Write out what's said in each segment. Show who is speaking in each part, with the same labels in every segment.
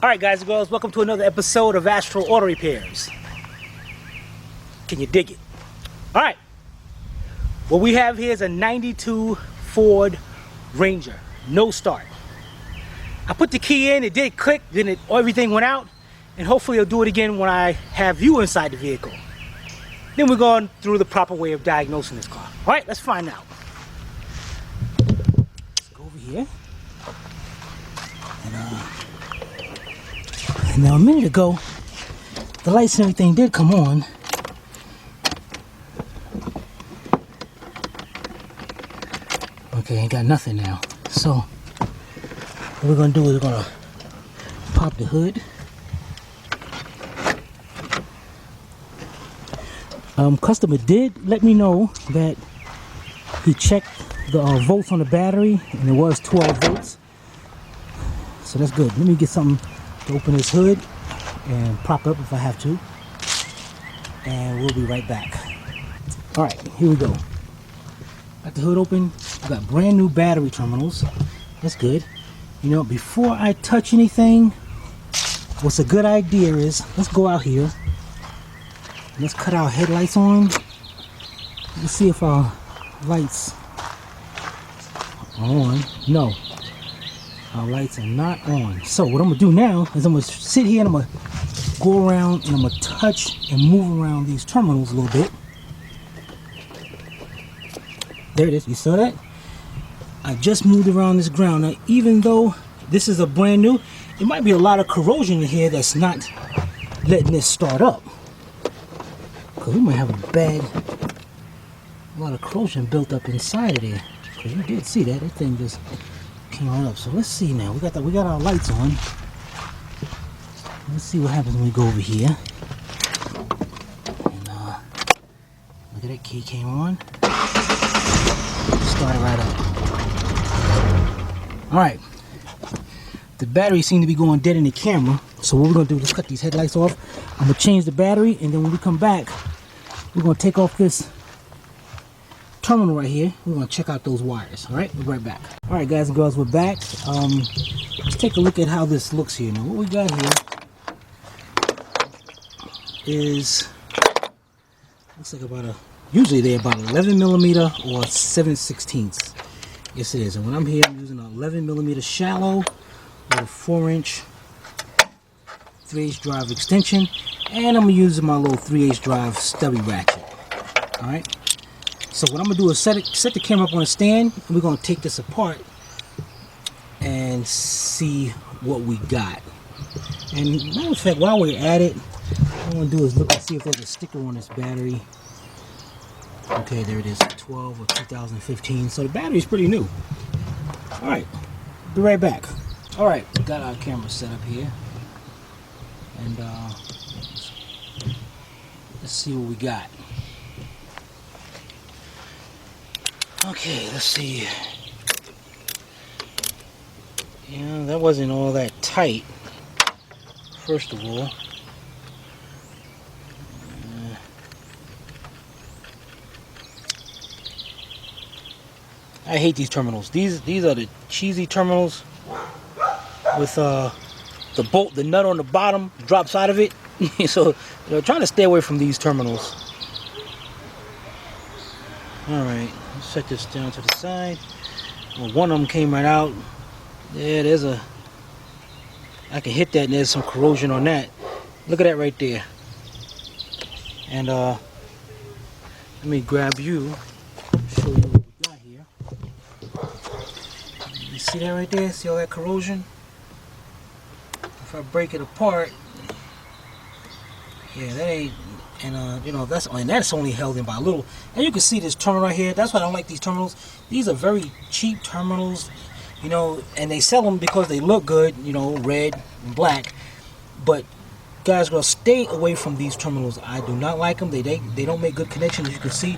Speaker 1: Alright guys and girls, welcome to another episode of Astral Auto Repairs. Can you dig it? Alright, what we have here is a 92 Ford Ranger, no start. I put the key in, it did click, then everything went out, and hopefully it'll do it again when I have you inside the vehicle. Then we're going through the proper way of diagnosing this car. Alright, let's find out. Let's go over here. And now a minute ago, the lights and everything did come on. Okay, ain't got nothing now. So, what we're gonna do is we're gonna pop the hood. Customer did let me know that he checked the volts on the battery and it was 12 volts. So that's good. Let me get something to open this hood and prop up if I have to, and we'll be right back. All right, here we go. Got the hood open. We got brand new battery terminals. That's good. You know, before I touch anything, what's a good idea is let's go out here. Let's cut our headlights on. Let's see if our lights are on. No. Our lights are not on. So what I'm gonna do now is I'm gonna sit here and I'm gonna go around and I'm gonna touch and move around these terminals a little bit. There it is, you saw that? I just moved around this ground. Now even though this is a brand new, it might be a lot of corrosion in here that's not letting this start up. Cause we might have a lot of corrosion built up inside of there. Cause you did see that thing just came right up. So let's see now. We got our lights on. Let's see what happens when we go over here. And look at that, key came on. Started right up. Alright. The battery seemed to be going dead in the camera. So what we're gonna do is cut these headlights off. I'm gonna change the battery, and then when we come back, we're gonna take off this terminal right here. We're gonna check out those wires. All right, we'll be right back. All right, guys and girls, we're back. Let's take a look at how this looks here. Now, what we got here is looks like usually they're about 11 millimeter or 7/16. Yes, it is. And when I'm here, I'm using an 11 millimeter shallow with a 4-inch 3/8 drive extension, and I'm using my little 3/8 drive stubby ratchet. All right. So what I'm gonna do is set the camera up on a stand, and we're gonna take this apart and see what we got. And matter of fact, while we're at it, what I'm gonna do is look and see if there's a sticker on this battery. Okay, there it is, 12 or 2015. So the battery's pretty new. All right, be right back. All right, we got our camera set up here, and let's see what we got. Okay, let's see. Yeah, that wasn't all that tight, first of all. I hate these terminals. These are the cheesy terminals with the bolt, the nut on the bottom drops out of it. So trying to stay away from these terminals. Alright, let's set this down to the side. Well, one of them came right out. Yeah, I can hit that and there's some corrosion on that. Look at that right there. And let me grab you, show you what we got here. You see that right there? See all that corrosion? If I break it apart, yeah, that ain't. And you know, that's only held in by a little. And you can see this terminal right here. That's why I don't like these terminals. These are very cheap terminals, you know, and they sell them because they look good, you know, red and black. But guys, girls, stay away from these terminals. I do not like them. They don't make good connections. You can see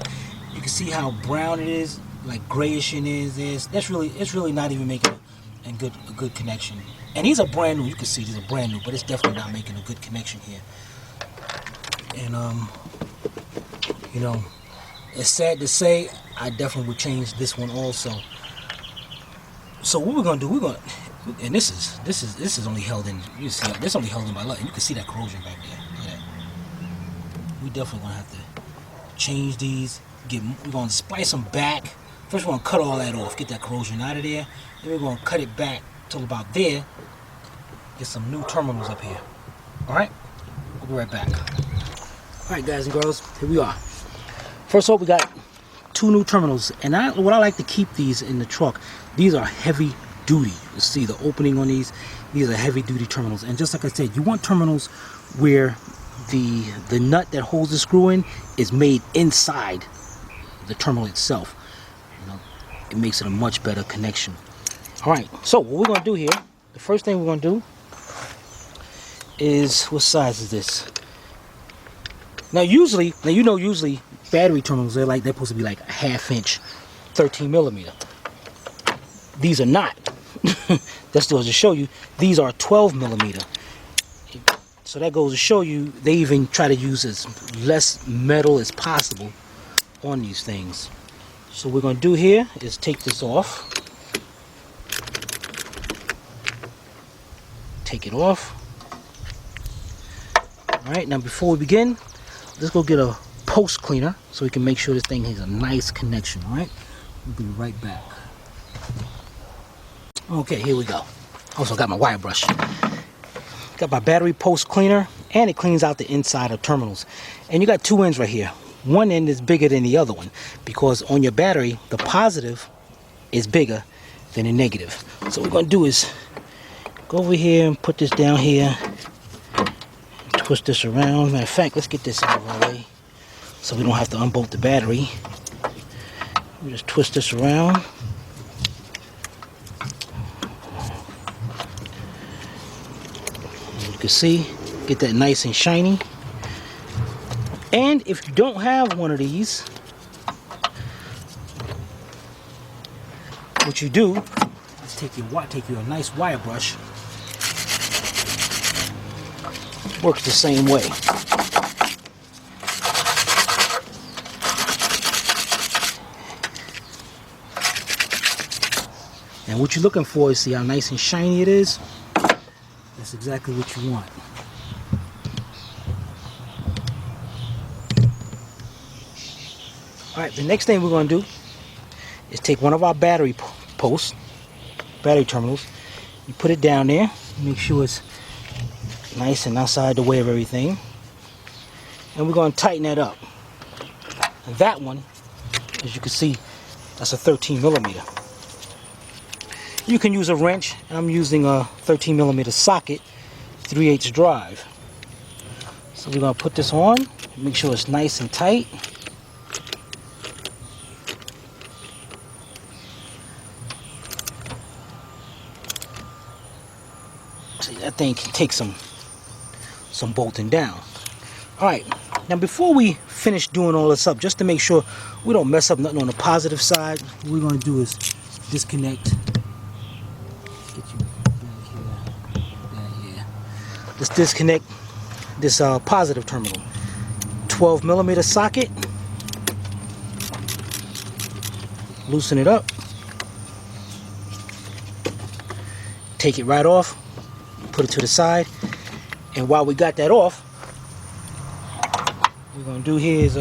Speaker 1: how brown it is, like grayish it is. It's really not even making a good connection. And these are brand new. You can see these are brand new, but it's definitely not making a good connection here. And you know, it's sad to say, I definitely would change this one also. So what we're gonna do, And this is only held in. You see, this only held in by luck. You can see that corrosion back there. Look at that. We definitely gonna have to change these. We're gonna splice them back. First, we're gonna cut all that off. Get that corrosion out of there. Then we're gonna cut it back till about there. Get some new terminals up here. All right. We'll be right back. All right, guys and girls, here we are. First off, we got 2 new terminals, and what I like to keep these in the truck. These are heavy duty. You see the opening on these. These are heavy duty terminals, and just like I said, you want terminals where the nut that holds the screw in is made inside the terminal itself. You know, it makes it a much better connection. All right. So what we're gonna do here? The first thing we're gonna do is, what size is this? Now usually battery terminals, they're supposed to be like a 1/2 inch, 13 millimeter. These are not. That's still to show you, these are 12 millimeter. So that goes to show you, they even try to use as less metal as possible on these things. So what we're going to do here is take this off. Take it off. Alright, now before we begin, let's go get a post cleaner so we can make sure this thing has a nice connection. Alright, we'll be right back. Okay, here we go. Also got my wire brush. Got my battery post cleaner, and it cleans out the inside of terminals. And you got 2 ends right here. One end is bigger than the other one because on your battery, the positive is bigger than the negative. So what we're going to do is go over here and put this down here. Twist this around. Matter of fact, let's get this out of our way so we don't have to unbolt the battery. We just twist this around. As you can see, get that nice and shiny. And if you don't have one of these, what you do is take you a nice wire brush. Works the same way. And what you're looking for is, see how nice and shiny it is? That's exactly what you want. Alright, the next thing we're going to do is take one of our battery terminals, you put it down there, make sure it's nice and outside the way of everything, and we're going to tighten that up. And that one, as you can see, that's a 13 millimeter. You can use a wrench. I'm using a 13 millimeter socket, 3/8 drive. So we're going to put this on, make sure it's nice and tight. See, that thing can take some bolting down. Alright, now before we finish doing all this up, just to make sure we don't mess up nothing on the positive side, what we're going to do is disconnect. Get you back here. Let's disconnect this positive terminal. 12 millimeter socket. Loosen it up. Take it right off. Put it to the side. And while we got that off, what we're going to do here is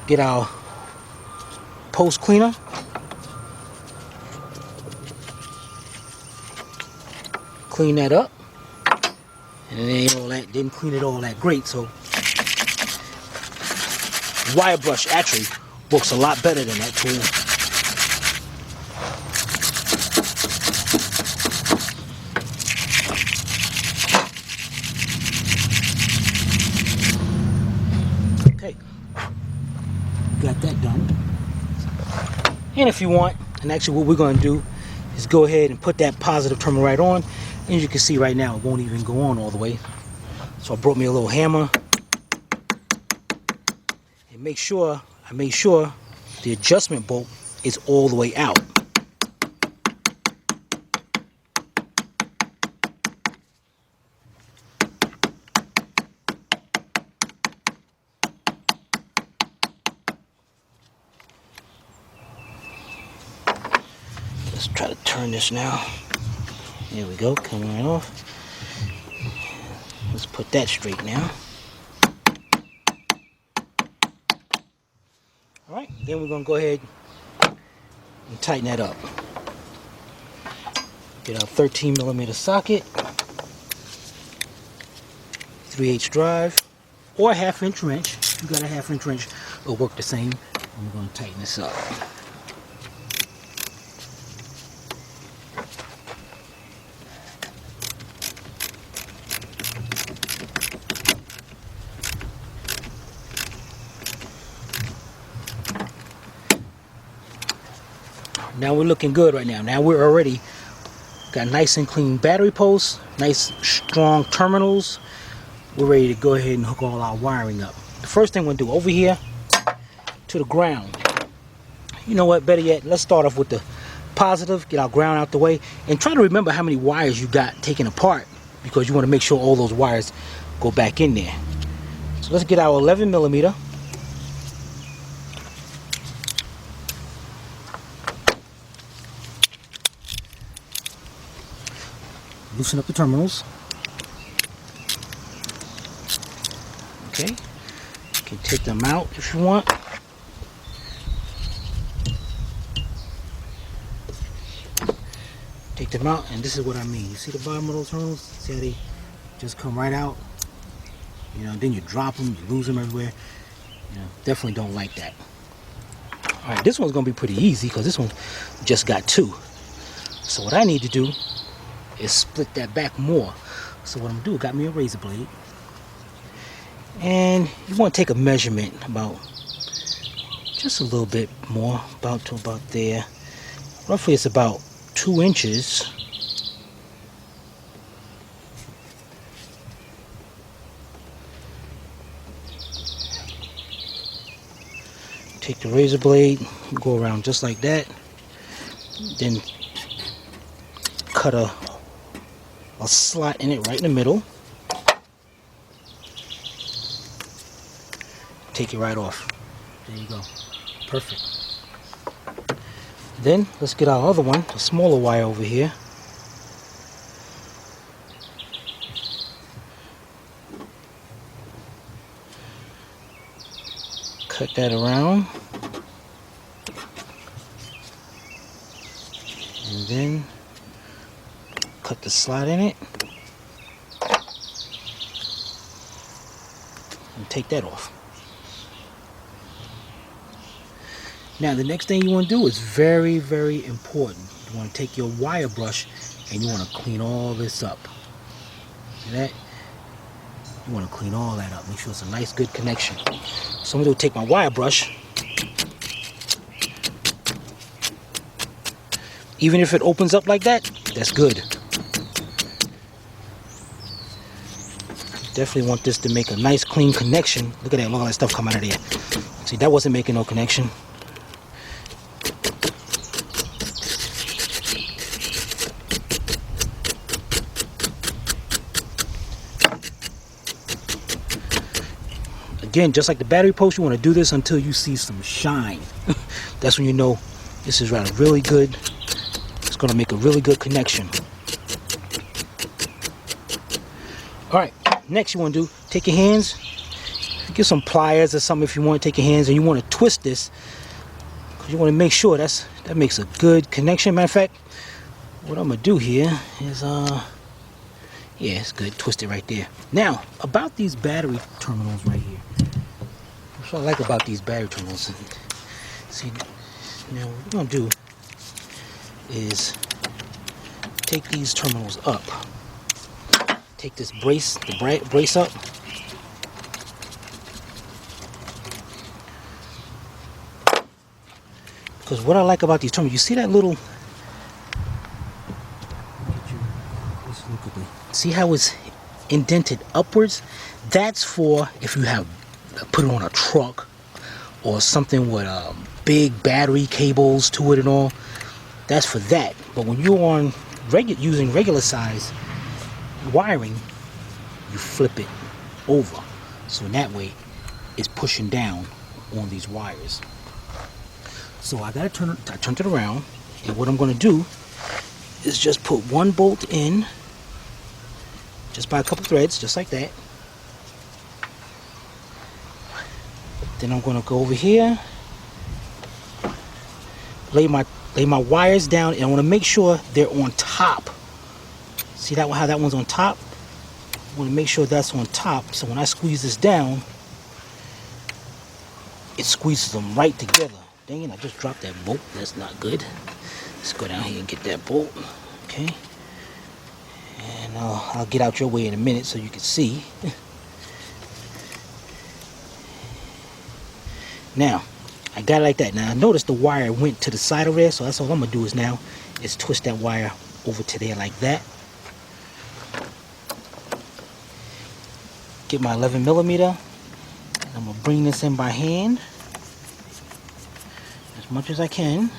Speaker 1: get our post cleaner. Clean that up. And it ain't all that, didn't clean it all that great, so wire brush actually works a lot better than that tool. Okay, got that done. And if you want, and actually what we're going to do is go ahead and put that positive terminal right on. And as you can see right now, it won't even go on all the way. So I brought me a little hammer. And I made sure the adjustment bolt is all the way out. Let's try to turn this now. There we go, coming right off. Let's put that straight now. Alright, then we're going to go ahead and tighten that up. Get our 13mm socket, 3/8 drive, or a 1/2" wrench. If you got a 1/2" wrench, it'll work the same. And we're going to tighten this up. Now we're looking good right now. Now we're already got nice and clean battery posts, nice strong terminals. We're ready to go ahead and hook all our wiring up. The first thing we're going to do over here to the ground. You know what, better yet, let's start off with the positive, get our ground out the way, and try to remember how many wires you got taken apart, because you want to make sure all those wires go back in there. So let's get our 11mm. Loosen up the terminals. Okay, you can take them out if you want. Take them out, and this is what I mean. You see the bottom of those terminals? See how they just come right out? You know, then you drop them, you lose them everywhere. You know, definitely don't like that. All right, this one's gonna be pretty easy because this one just got 2. So what I need to do is split that back more. So what I'm gonna do, got me a razor blade, and you want to take a measurement about just a little bit more, about there. Roughly it's about 2 inches. Take the razor blade, go around just like that, then cut a slot in it right in the middle. Take it right off. There you go. Perfect. Then let's get our other one, a smaller wire over here. Cut that around. And then cut the slot in it. And take that off. Now the next thing you want to do is very, very important. You want to take your wire brush and you want to clean all this up. See that? You want to clean all that up. Make sure it's a nice, good connection. So I'm going to take my wire brush. Even if it opens up like that, that's good. Definitely want this to make a nice, clean connection. Look at that. Look at that stuff come out of there. See, that wasn't making no connection. Again, just like the battery post, you want to do this until you see some shine. That's when you know this is really good. It's going to make a really good connection. Alright, next you want to do, take your hands, get some pliers or something if you want to take your hands, and you want to twist this, because you want to make sure that makes a good connection. Matter of fact, what I'm going to do here is, yeah, it's good, twist it right there. Now, about these battery terminals right here. What I like about these battery terminals, see, now what we're going to do is take these terminals up. Take this brace, the brace up. Because what I like about these terminals, you see that little, see how it's indented upwards? That's for if you have put it on a truck or something with big battery cables to it and all. That's for that. But when you're on using regular size wiring, you flip it over, so in that way it's pushing down on these wires. So I turned it around, and what I'm going to do is just put one bolt in, just by a couple threads, just like that. Then I'm going to go over here, lay my wires down, and I want to make sure they're on top. See that one, how that one's on top? I want to make sure that's on top, so when I squeeze this down, it squeezes them right together. Dang it, I just dropped that bolt. That's not good. Let's go down here and get that bolt. Okay. And I'll get out your way in a minute so you can see. Now, I got it like that. Now, notice the wire went to the side over there, so that's all I'm going to do is now is twist that wire over to there like that. Get my 11mm. I'm going to bring this in by hand as much as I can.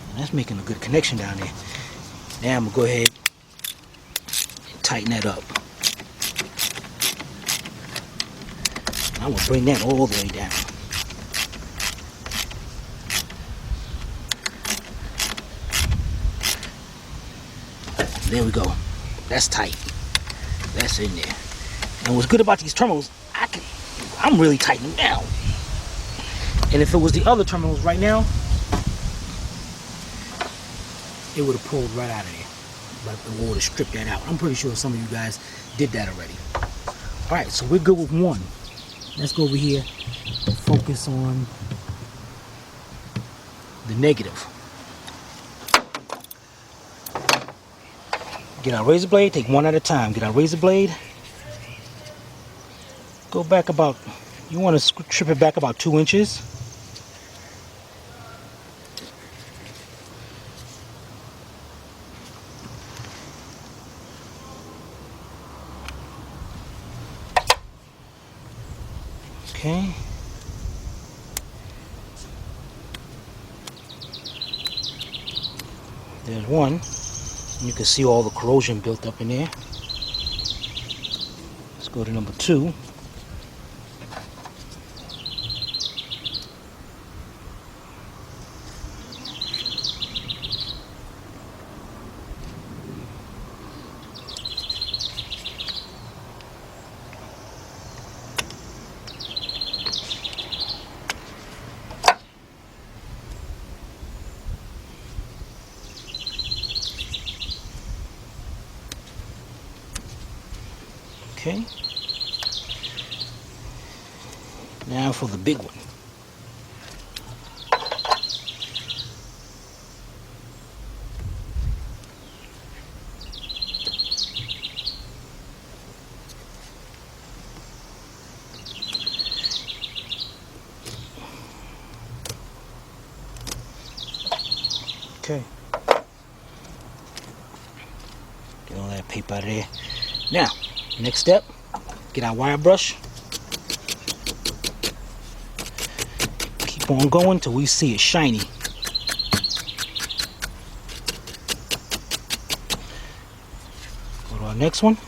Speaker 1: And that's making a good connection down there. Now I'm going to go ahead and tighten that up. I'm going to bring that all the way down. There we go. That's tight. That's in there. And what's good about these terminals, I'm really tightening down. And if it was the other terminals right now, it would have pulled right out of there. But it would have stripped that out. I'm pretty sure some of you guys did that already. Alright, so we're good with one. Let's go over here and focus on the negative. Get our razor blade, take one at a time. Get our razor blade. Go back about, you want to strip it back about 2 inches. Okay. There's one. You can see all the corrosion built up in there. Let's go to number 2. Okay. Now for the big one. Okay. Get all that paper out of there. Now, next step, get our wire brush. Keep on going till we see it shiny. Go to our next one.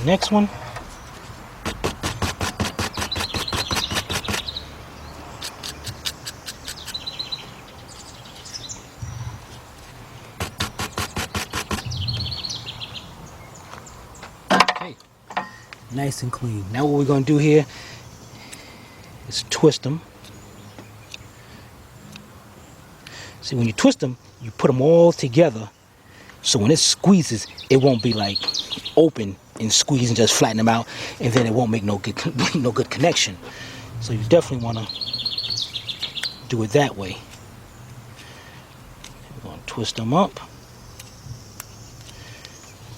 Speaker 1: Next one. Nice and clean. Now what we're going to do here is twist them. See, when you twist them, you put them all together, so when it squeezes, it won't be like open and squeeze and just flatten them out, and then it won't make no good connection. So you definitely want to do it that way. We're going to twist them up.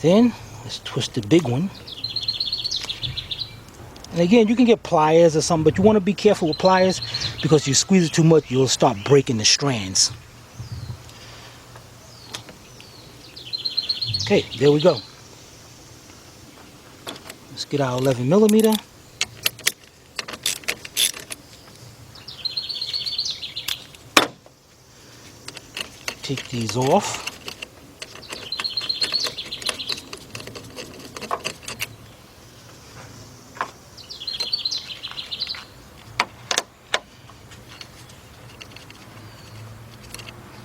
Speaker 1: Then let's twist the big one. And again, you can get pliers or something, but you want to be careful with pliers because if you squeeze it too much, you'll start breaking the strands. Okay, there we go. Let's get our 11mm. Take these off.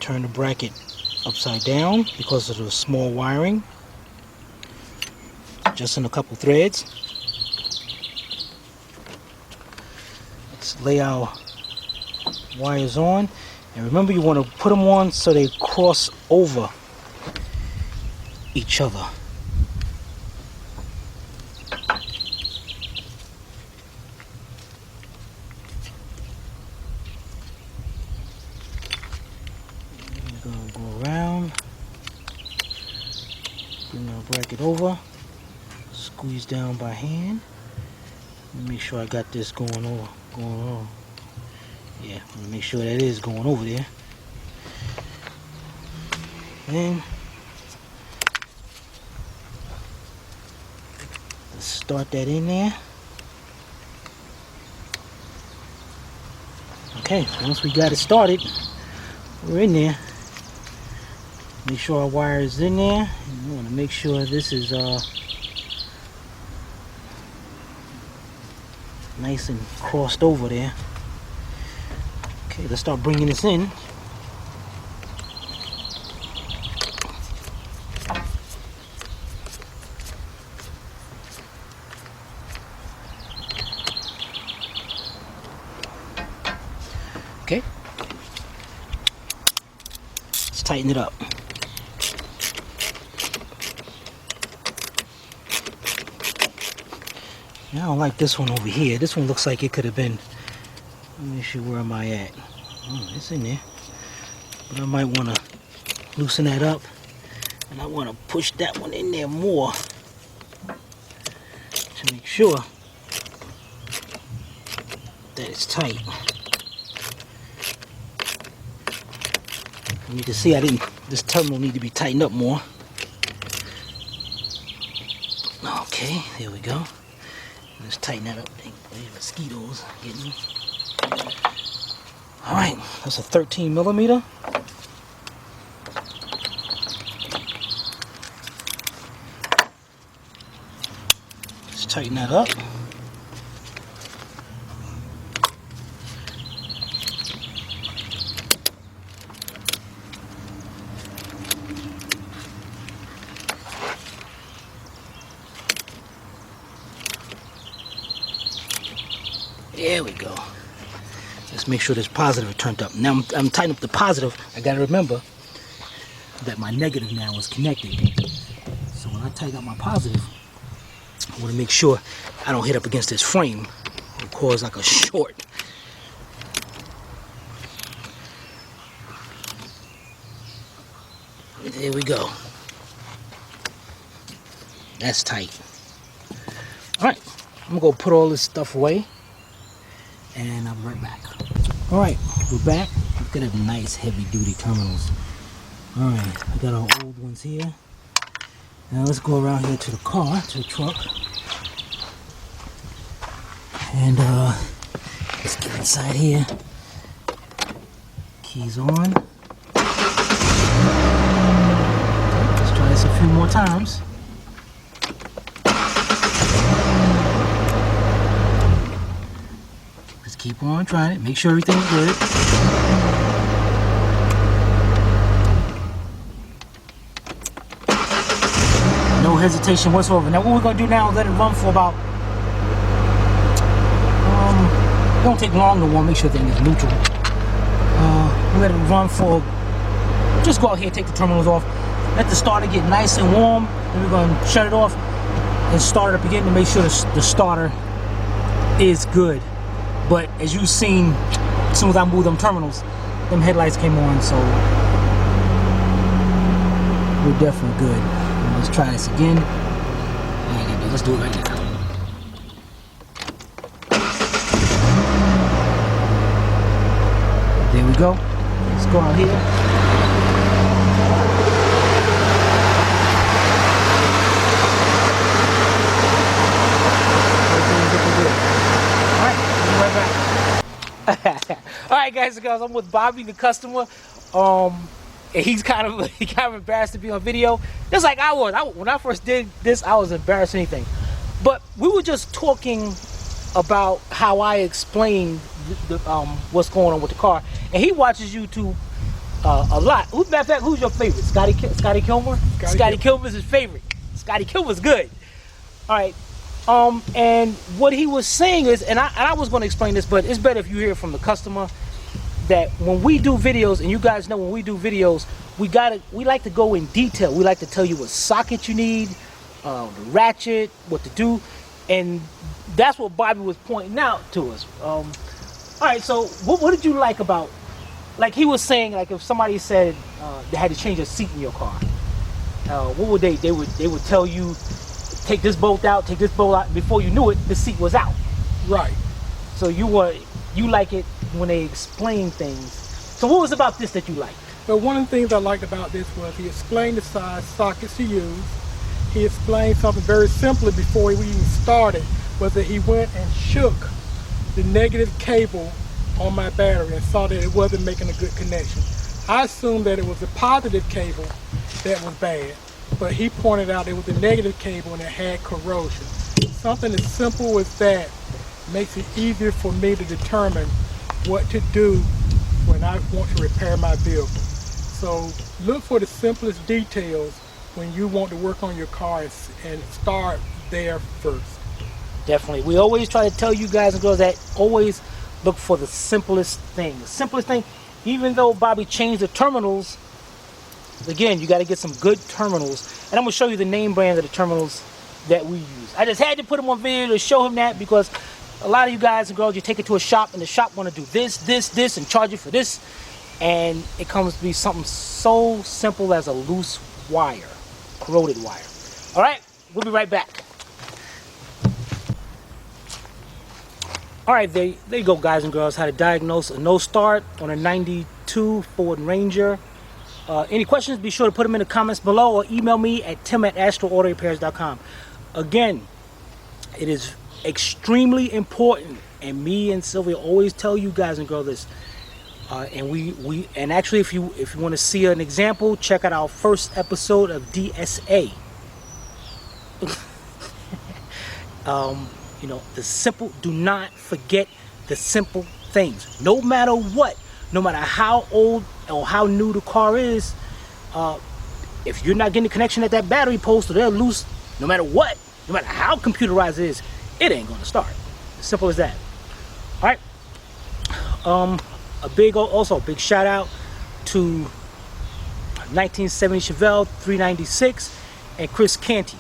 Speaker 1: turn the bracket upside down because of the small wiring. Just in a couple threads. Let's lay our wires on. And remember, you want to put them on so they cross over each other. We're going to go around, bring our bracket over, squeeze down by hand. Make sure I got this going on. Yeah, make sure that is going over there. And let's start that in there. Okay, once we got it started, we're in there. Make sure our wire is in there. And we want to make sure this is nice and crossed over there. Okay, let's start bringing this in. Okay, let's tighten it up. I don't like this one over here. This one looks like it could have been. Let me see, where am I at? Oh, it's in there. But I might want to loosen that up. And I want to push that one in there more to make sure that it's tight. And you can see this terminal need to be tightened up more. Okay, there we go. Let's tighten that up. Mosquitoes getting me. All right, that's a 13 millimeter. Let's tighten that up. There we go. Let's make sure this positive is turned up. Now I'm tightening up the positive. I gotta remember that my negative now is connected. So when I tighten up my positive, I want to make sure I don't hit up against this frame. It'll cause like a short. There we go. That's tight. Alright, I'm gonna go put all this stuff away. And I'll be right back. Alright, we're back. Look at them nice heavy duty terminals. Alright, I got our old ones here. Now let's go around here to the car, to the truck. And let's get inside here. Keys on. Let's try this a few more times. Keep on trying it. Make sure everything's good. No hesitation whatsoever. Now what we're going to do now is let it run for about... it don't take long to warm. Make sure everything is neutral. Let it run for... Just go out here, take the terminals off. Let the starter get nice and warm. Then we're going to shut it off and start it up again to make sure the starter is good. But as you've seen, as soon as I moved them terminals, them headlights came on, so we're definitely good. Let's try this again. Let's do it right now. There we go. Let's go out here. Alright guys and girls, I'm with Bobby the customer. And he's kind of embarrassed to be on video. Just like I was. When I first did this, I was embarrassed or anything. But we were just talking about how I explained what's going on with the car. And he watches YouTube a lot. Matter of fact, who's your favorite? Scotty Kilmer? Scotty
Speaker 2: Kilmer.
Speaker 1: Kilmer's his favorite. Scotty Kilmer's good. All right. And what he was saying is, and I was going to explain this, but it's better if you hear it from the customer, that when we do videos, and you guys know when we do videos, we like to go in detail. We like to tell you what socket you need, the ratchet, what to do, and that's what Bobby was pointing out to us. All right, so what did you like about, like he was saying, like if somebody said they had to change a seat in your car, what would they would tell you, take this bolt out, take this bolt out. Before you knew it, the seat was out.
Speaker 2: Right.
Speaker 1: So you like it when they explain things. So what was about this that you liked?
Speaker 2: But one of the things I liked about this was he explained the size sockets to use. He explained something very simply before we even started, was that he went and shook the negative cable on my battery and saw that it wasn't making a good connection. I assumed that it was the positive cable that was bad, but he pointed out it was the negative cable and it had corrosion. Something as simple as that makes it easier for me to determine what to do when I want to repair my vehicle. So look for the simplest details when you want to work on your car and start there first.
Speaker 1: Definitely. We always try to tell you guys and girls that always look for the simplest thing. The simplest thing, even though Bobby changed the terminals, again, you got to get some good terminals. And I'm going to show you the name brand of the terminals that we use. I just had to put him on video to show him that, because a lot of you guys and girls, you take it to a shop and the shop want to do this, and charge you for this. And it comes to be something so simple as a loose wire, corroded wire. All right, we'll be right back. All right, there you go, guys and girls, how to diagnose a no start on a 92 Ford Ranger. Any questions, be sure to put them in the comments below or email me at tim@astralautorepairs.com. Again, it is extremely important, and me and Sylvia always tell you guys and girls this. And actually, if you want to see an example, check out our first episode of DSA. You know, the simple. Do not forget the simple things. No matter what, no matter how old or how new the car is, if you're not getting the connection at that battery post or they're loose, no matter what, no matter how computerized it is, it ain't going to start. As simple as that. All right. A big shout out to 1970 Chevelle 396 and Chris Canty.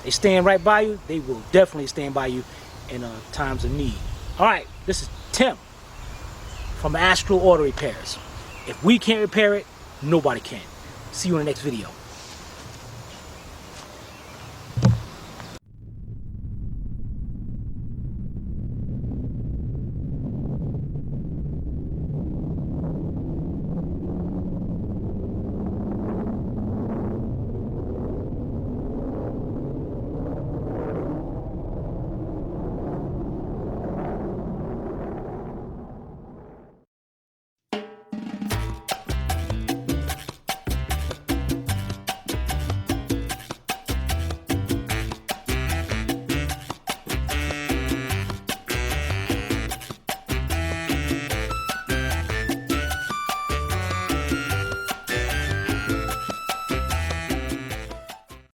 Speaker 1: They stand right by you. They will definitely stand by you in times of need. All right, this is Tim from Astral Auto Repairs. If we can't repair it, nobody can. See you in the next video.